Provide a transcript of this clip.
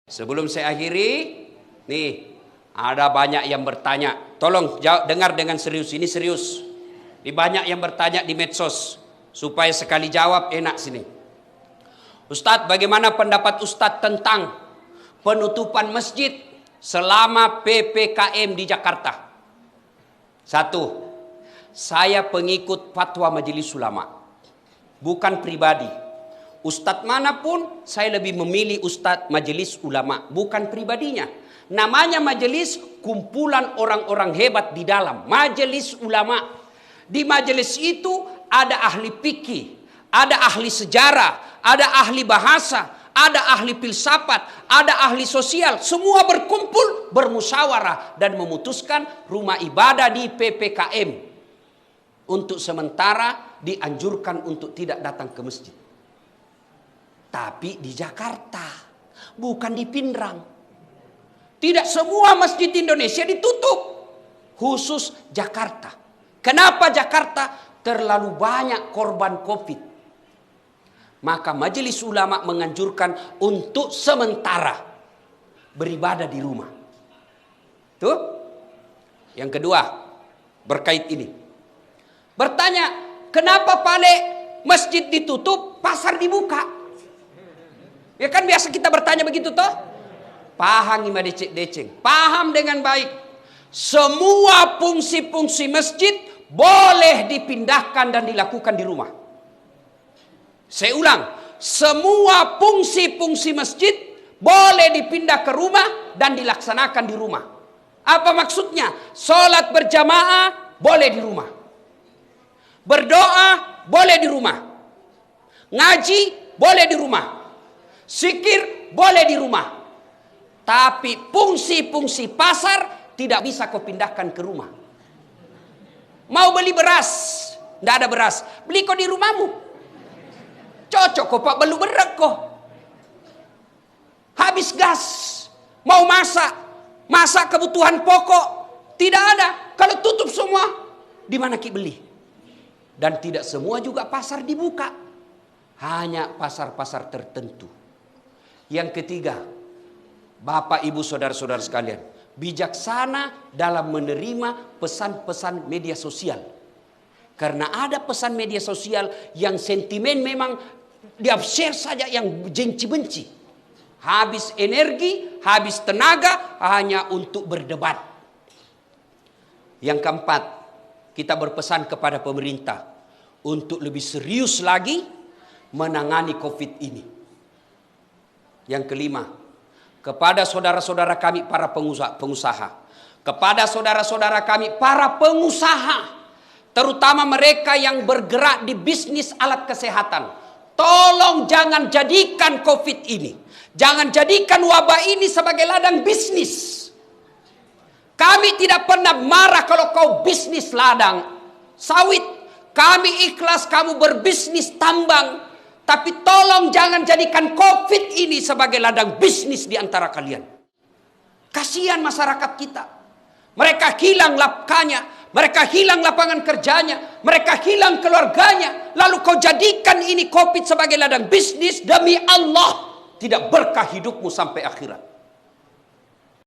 Sebelum saya akhiri, nih ada banyak yang bertanya. Tolong dengar dengan serius, ini serius. Di banyak yang bertanya di medsos, supaya sekali jawab enak sini. Ustadz, bagaimana pendapat Ustadz tentang penutupan masjid selama PPKM di Jakarta? Satu, saya pengikut fatwa Majelis Ulama, bukan pribadi. Ustadz manapun saya lebih memilih Ustadz Majelis Ulama, bukan pribadinya. Namanya majelis, kumpulan orang-orang hebat di dalam Majelis Ulama. Di majelis itu ada ahli fikih, ada ahli sejarah, ada ahli bahasa, ada ahli filsafat, ada ahli sosial. Semua berkumpul, bermusyawarah dan memutuskan rumah ibadah di PPKM untuk sementara dianjurkan untuk tidak datang ke masjid. Tapi di Jakarta, bukan di Pindrang. Tidak semua masjid di Indonesia ditutup, khusus Jakarta. Kenapa Jakarta? Terlalu banyak korban COVID. Maka Majelis Ulama menganjurkan untuk sementara beribadah di rumah. Tuh. Yang kedua, berkait ini. Bertanya, kenapa masjid ditutup, pasar dibuka? Ya kan biasa kita bertanya begitu toh? Paham ima deceng. Paham dengan baik. Semua fungsi-fungsi masjid boleh dipindahkan dan dilakukan di rumah. Saya ulang, semua fungsi-fungsi masjid boleh dipindah ke rumah dan dilaksanakan di rumah. Apa maksudnya? Sholat berjamaah boleh di rumah. Berdoa boleh di rumah. Ngaji boleh di rumah. Zikir boleh di rumah. Tapi fungsi-fungsi pasar tidak bisa kau pindahkan ke rumah. Mau beli beras, tidak ada beras, beli kau di rumahmu. Cocok kau pak belu berak kau. Habis gas, mau masak kebutuhan pokok, tidak ada. Kalau tutup semua, di mana ki beli? Dan tidak semua juga pasar dibuka, hanya pasar-pasar tertentu. Yang ketiga, Bapak Ibu Saudara-saudara sekalian, bijaksana dalam menerima pesan-pesan media sosial. Karena ada pesan media sosial yang sentimen memang di-share saja yang benci-benci. Habis energi, habis tenaga hanya untuk berdebat. Yang keempat, kita berpesan kepada pemerintah untuk lebih serius lagi menangani COVID ini. Yang kelima, kepada saudara-saudara kami para pengusaha, kepada saudara-saudara kami para pengusaha, terutama mereka yang bergerak di bisnis alat kesehatan, tolong jangan jadikan COVID ini, jangan jadikan wabah ini sebagai ladang bisnis. Kami tidak pernah marah kalau kau bisnis ladang sawit, kami ikhlas kamu berbisnis tambang. Tapi tolong jangan jadikan COVID ini sebagai ladang bisnis di antara kalian. Kasihan masyarakat kita. Mereka hilang lapkanya, mereka hilang lapangan kerjanya, mereka hilang keluarganya. Lalu kau jadikan ini COVID sebagai ladang bisnis, demi Allah tidak berkah hidupmu sampai akhirat.